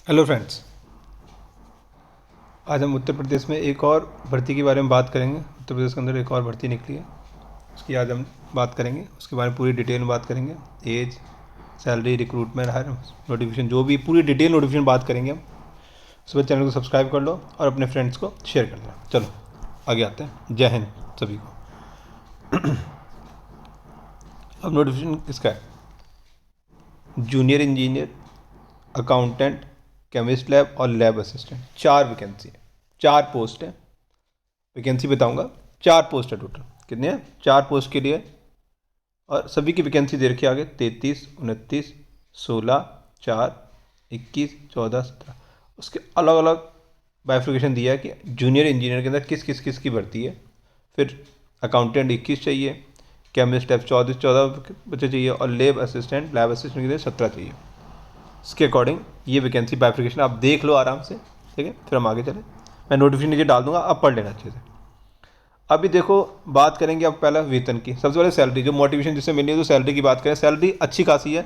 Hello friends. आज हम उत्तर प्रदेश में एक और भर्ती के बारे में बात करेंगे। उत्तर प्रदेश के अंदर एक और भर्ती निकली है, उसकी आज हम बात करेंगे। उसके बारे में पूरी डिटेल में बात करेंगे। एज, सैलरी, रिक्रूटमेंट, हर नोटिफिकेशन, जो भी पूरी डिटेल नोटिफिकेशन बात करेंगे हम। उसके बाद चैनल को सब्सक्राइब कर लो और अपने फ्रेंड्स को शेयर कर देना। चलो आगे आते हैं। जय हिंद सभी को। अब नोटिफिकेशन इसका है, junior engineer, accountant, chemist lab और लैब असिस्टेंट। 4 वैकेंसी है, 4 पोस्ट है। वैकेंसी बताऊंगा, 4 पोस्ट है टोटल। कितने हैं? 4 पोस्ट के लिए। और सभी की वैकेंसी दे रखी है आगे 33, 29, 16, 4, 21, 14, 17। उसके अलग अलग बाइफिकेशन दिया है कि जूनियर इंजीनियर के अंदर किस की भर्ती है। फिर अकाउंटेंट 21 चाहिए, केमिस्ट लैब 14 बच्चे चाहिए और लैब असिस्टेंट के लिए 17 चाहिए। इसके अकॉर्डिंग ये वैकेंसी बाइफिकेशन आप देख लो आराम से, ठीक है। फिर हम आगे चलें। मैं नोटिफिकेशन नीचे डाल दूंगा, आप पढ़ लेना अच्छे से। अभी देखो, बात करेंगे अब पहला वेतन की। सबसे पहले सैलरी, जो मोटिवेशन जिससे मिलनी है तो सैलरी की बात करें। सैलरी अच्छी खासी है,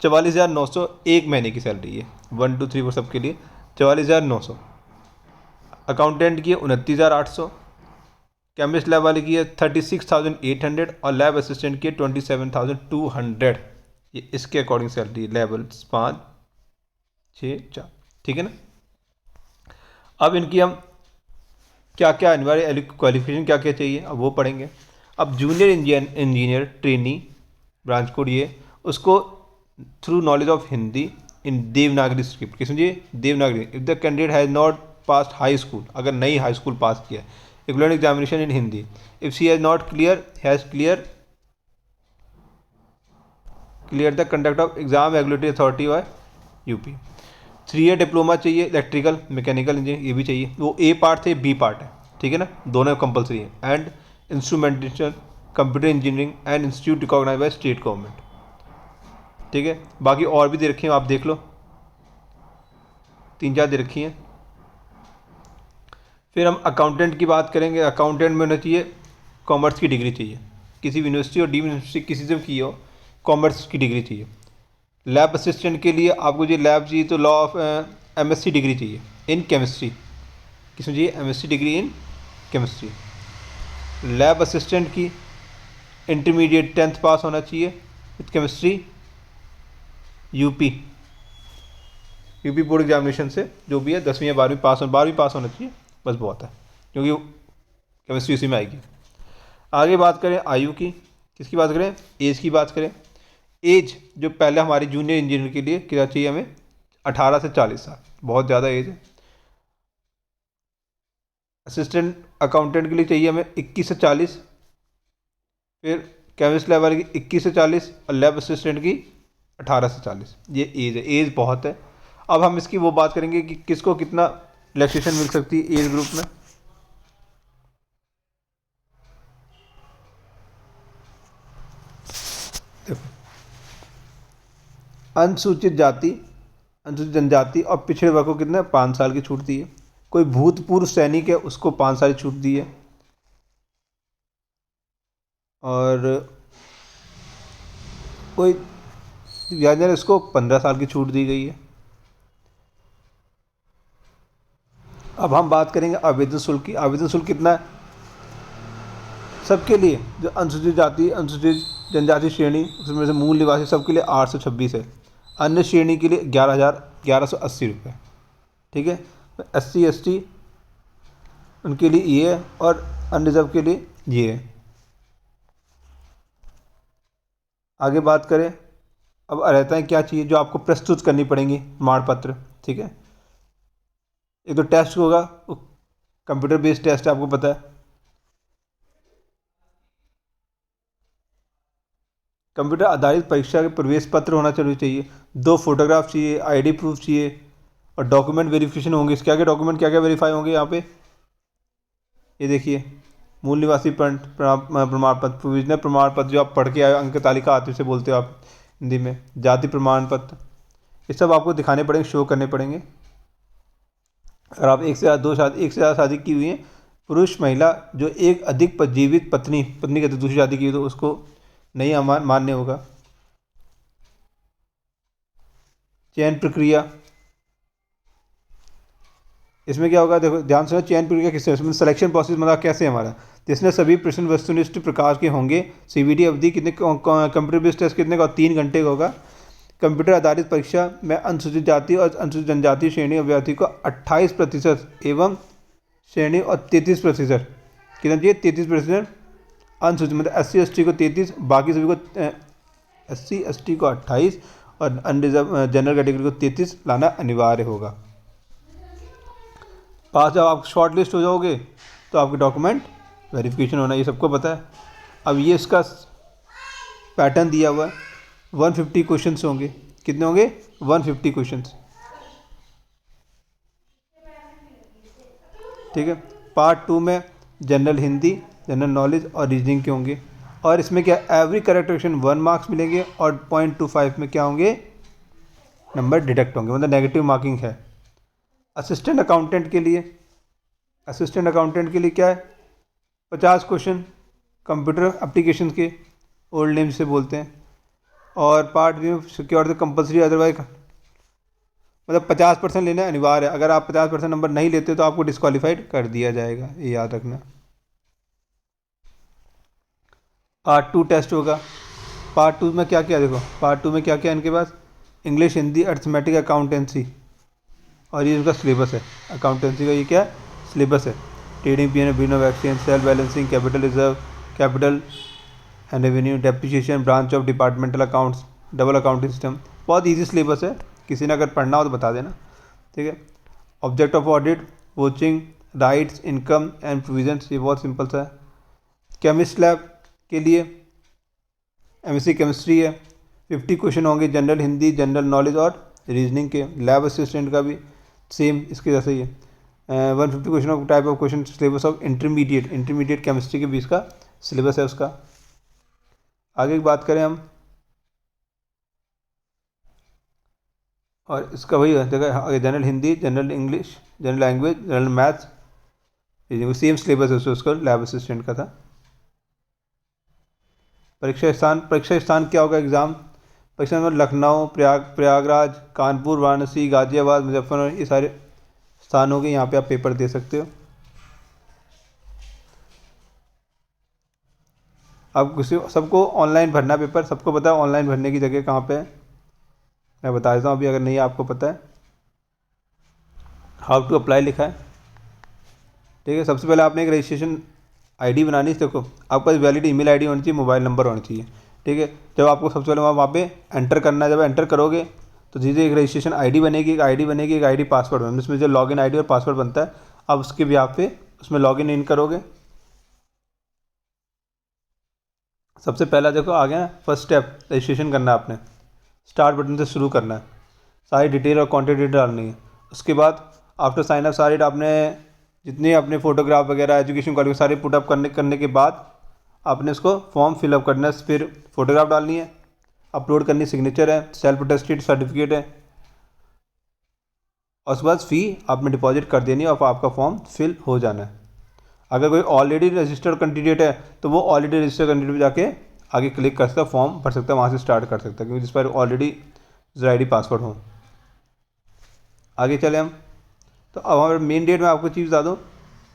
44,900 एक महीने की सैलरी है। 1 2 3 4 सबके लिए 44,900। अकाउंटेंट की है 29,800। केमिस्ट लैब वाले की है 36,800 और लैब असिस्टेंट की है 27,200। ये इसके अकॉर्डिंग सैलरी है, लेवल्स 5, 6, 4, ठीक है ना। अब इनकी हम क्या क्या अनिवार्य क्वालिफिकेशन क्या क्या चाहिए अब वो पढ़ेंगे। अब junior engineer trainee, branch code ये, उसको through knowledge of Hindi in Devanagari script. किस समझिए? Devanagari. If the candidate has not pass high school, अगर नई हाई स्कूल पास किया है, equivalent examination in Hindi. If she has not clear the conduct of exam regulatory authority और UP. 3 year diploma चाहिए, electrical mechanical engineering, ये भी चाहिए। वो ए पार्ट थे, बी पार्ट है, ठीक है ना, दोनों कंपलसरी है। And instrumentation, computer engineering and institute recognise by state government, ठीक है। बाकी और भी दे रखी हैं, आप देख लो, 3-4 दे रखी हैं। फिर हम अकाउंटेंट की बात करेंगे। अकाउंटेंट में होना चाहिए कॉमर्स की डिग्री चाहिए, किसी भी यूनिवर्सिटी और डीम्ड यूनिवर्सिटी किसी से की हो, कॉमर्स की डिग्री चाहिए। लैब असिस्टेंट के लिए आपको जो लैब चाहिए तो लॉ ऑफ एमएससी डिग्री चाहिए इन केमिस्ट्री। किसमें चाहिए? MSc degree in chemistry. Lab assistant की इंटरमीडिएट 10th पास होना चाहिए with chemistry, UP board examination से, जो भी है 10वीं या 12वीं पास होना चाहिए, बस बहुत है, क्योंकि केमिस्ट्री उसी में आएगी। आगे बात करें आयु की, किसकी बात करें? एज की बात करें। एज जो पहले हमारी जूनियर इंजीनियर के लिए क्या चाहिए हमें? 18 से 40 साल, बहुत ज़्यादा एज है। असिस्टेंट अकाउंटेंट के लिए चाहिए हमें 21 से 40। फिर केमिस्ट लैब वाले की 21 से 40 और लैब असिस्टेंट की 18 से 40। ये एज है, एज बहुत है। अब हम इसकी वो बात करेंगे कि किसको कितना रिलैक्सेशन मिल सकती है एज ग्रुप में। देखो, अनुसूचित जाति, अनुसूचित जनजाति और पिछड़े वर्ग को कितना 5 साल की छूट दी है। कोई भूतपूर्व सैनिक है उसको 5 साल की छूट दी है। और कोई दिव्यांगजन, इसको 15 साल की छूट दी गई है। अब हम बात करेंगे आवेदन शुल्क की। आवेदन शुल्क कितना है सबके लिए? जो अनुसूचित जाति, अनुसूचित जनजाति श्रेणी, उसमें से मूल निवासी, सबके लिए 826 है। अन्य श्रेणी के लिए 11,1180 रुपये, ठीक है। SC ST उनके लिए ये है और अनरिजर्व के लिए ये है। आगे बात करें, अब रहता है क्या चाहिए जो आपको प्रस्तुत करनी पड़ेंगी प्रमाण पत्र, ठीक है। एक तो टेस्ट होगा, कंप्यूटर बेस्ड टेस्ट है, आपको पता है। कंप्यूटर आधारित परीक्षा के प्रवेश पत्र होना चाहिए। 2 फोटोग्राफ चाहिए, ID प्रूफ चाहिए और डॉक्यूमेंट वेरिफिकेशन होंगे। इसके आगे डॉक्यूमेंट क्या क्या वेरीफाई होंगे यहाँ पे? ये देखिए, मूल निवासी प्रमाण पत्र, प्रोविजनल प्रमाण पत्र जो आप पढ़ के आए, अंक तालिका आती है उसे बोलते हो आप हिंदी में, जाति प्रमाण पत्र, ये सब आपको दिखाने पड़ेंगे, शो करने पड़ेंगे। अगर आप एक से ज़्यादा शादी की हुई है, पुरुष महिला, जो एक अधिक जीवित पत्नी के दूसरी शादी की हुई तो उसको नहीं मान्य होगा। चयन प्रक्रिया, इसमें क्या होगा, देखो ध्यान से, चयन प्रक्रिया किससे, इसमें सिलेक्शन प्रोसेस मतलब कैसे है हमारा, जिसमें सभी प्रश्न वस्तुनिष्ठ प्रकार के होंगे। सीबीटी अवधि कितने, कंप्यूटर बेस्ड टेस्ट कितने का, 3 घंटे का होगा। कंप्यूटर आधारित परीक्षा में अनुसूचित जाति और अनुसूचित जनजाति श्रेणी अभ्यर्थी को 28% एवं श्रेणी और 33%, कितना चाहिए, 33% अनुसूचित मतलब SC ST को 33, बाकी सभी को SC ST को 28 और अनरिजर्व जनरल कैटेगरी को 33 लाना अनिवार्य होगा। पास जब आप शॉर्ट लिस्ट हो जाओगे तो आपके डॉक्यूमेंट वेरिफिकेशन होना, ये सबको पता है। अब ये इसका पैटर्न दिया हुआ है, 150 क्वेश्चंस होंगे, कितने होंगे, 150 क्वेश्चंस, ठीक है। पार्ट 2 में जनरल हिंदी, जनरल नॉलेज और रीजनिंग के होंगे, और इसमें क्या, एवरी करेक्ट क्वेश्चन 1 मार्क्स मिलेंगे और 0.25 में क्या होंगे, नंबर डिडक्ट होंगे, मतलब नेगेटिव मार्किंग है। असिस्टेंट अकाउंटेंट के लिए, असिस्टेंट अकाउंटेंट के लिए क्या है, 50 क्वेश्चन कंप्यूटर एप्लीकेशन के, ओल्ड नेम से बोलते हैं। और पार्ट बी में सिक्योर कंपलसरी अदरवाइज, मतलब 50% लेना अनिवार्य है। अगर आप 50% नंबर नहीं लेते तो आपको डिस्क्वालीफाइड कर दिया जाएगा, ये याद रखना। पार्ट 2 टेस्ट होगा। पार्ट 2 में क्या क्या, देखो पार्ट 2 में क्या क्या इनके पास, इंग्लिश, हिंदी, अर्थमेटिक, अकाउंटेंसी, और ये उनका सिलेबस है। अकाउंटेंसी का ये क्या सिलेबस है, ट्रेडिंग, पी एन बिनो वैक्सीन, self balancing, capital reserve, capital and revenue, depreciation, branch of departmental accounts, double accounting system. बहुत इजी सिलेबस है, किसी ने अगर पढ़ना हो तो बता देना, ठीक है। Object of audit, vouching, rights, income and provisions, ये बहुत सिंपल सा है। केमिस्ट लैब के लिए एमएससी केमिस्ट्री है, 50 क्वेश्चन होंगे, जनरल हिंदी, जनरल नॉलेज और रीजनिंग के। लैब असिस्टेंट का भी सेम इसके जैसे ही है, 150 question of type of question, syllabus of intermediate chemistry के 20 का सिलेबस है उसका। आगे की बात करें हम, और इसका वही है, देखो general Hindi, general English, general language, general maths, same syllabus है उसका, लैब असिस्टेंट का था। परीक्षा स्थान क्या होगा, एग्ज़ाम परीक्षा में लखनऊ, प्रयागराज, कानपुर, वाराणसी, गाजियाबाद, मुजफ्फरनगर, ये सारे स्थान हो गए, यहाँ पे आप पेपर दे सकते हो। अब किसी सबको ऑनलाइन भरना पेपर, सबको पता है ऑनलाइन भरने की जगह कहाँ पे है, मैं बता देता हूँ अभी अगर नहीं आपको पता है। हाउ टू अप्लाई लिखा है, ठीक है। सबसे पहले आपने एक रजिस्ट्रेशन आईडी बनानी है, देखो आपका वैलिड ईमेल आईडी होनी चाहिए, मोबाइल नंबर होना चाहिए, ठीक है। जब आपको सबसे पहले वहाँ पे एंटर करना है, जब एंटर करोगे तो धीरे एक रजिस्ट्रेशन आईडी बनेगी, एक आईडी पासवर्ड बनेगा, इसमें जो लॉगिन आईडी और पासवर्ड बनता है, आप उसके भी आप पे उसमें लॉगिन इन करोगे। सबसे पहला देखो आ गया, फर्स्ट स्टेप रजिस्ट्रेशन करना है आपने, स्टार्ट बटन से शुरू करना है, सारी डिटेल और कॉन्टेक्ट डिटेल डालनी है। उसके बाद आफ्टर साइन अप सारी आपने जितने अपने फोटोग्राफ वगैरह एजुकेशन क्वालिफिकेशन सारे पुटअप करने के बाद आपने इसको फॉर्म फिलअप करना है, फिर फोटोग्राफ डालनी है, अपलोड करनी, सिग्नेचर है, सेल्फ अटेस्टेड सर्टिफिकेट है, और उसके बाद फ़ी आपने डिपॉजिट कर देनी है और आपका फॉर्म फिल हो जाना है। अगर कोई ऑलरेडी रजिस्टर्ड कैंडिडेट है तो वो ऑलरेडी रजिस्टर्ड कैंडिडेट पे जाके आगे क्लिक कर सकता है, फॉर्म भर सकता है, वहाँ से स्टार्ट कर सकता है, क्योंकि जिस पर already user I D password हो। आगे चले हम, तो अब हमारे मेन डेट में आपको चीज़ बता दूँ,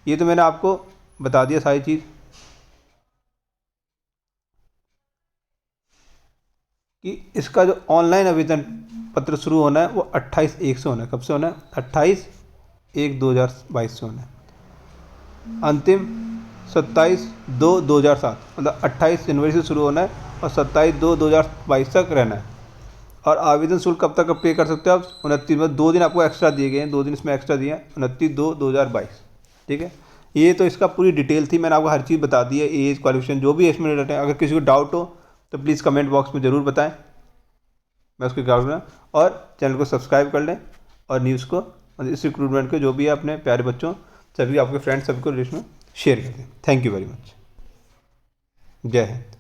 ये तो मैंने आपको बता दिया सारी चीज़ कि इसका जो ऑनलाइन आवेदन पत्र शुरू होना है वो 28/1 से होना है। कब से होना है, 28/1/2022 से होना है। अंतिम 27/2/2007, मतलब 28 जनवरी से शुरू होना है और 27/2/2022 तक रहना है। और आवेदन शुल्क कब तक पे कर सकते हो आप, 29 में 2 दिन आपको एक्स्ट्रा दिए गए हैं, 2 दिन इसमें एक्स्ट्रा दिए हैं, 29/2/2022, ठीक है। ये तो इसका पूरी डिटेल थी, मैंने आपको हर चीज़ बता दी है, एज, क्वालिफिकेशन जो भी इसमें रिलेटेड है। अगर किसी को डाउट हो तो प्लीज़ कमेंट बॉक्स में ज़रूर बताएं, मैं उसकी गाइड दूँगा। और चैनल को सब्सक्राइब कर लें, और न्यूज़ को, इस रिक्रूटमेंट को जो भी है अपने प्यारे बच्चों सभी आपके फ्रेंड्स सभी को लिस्ट में शेयर कर दें। थैंक यू वेरी मच, जय हिंद।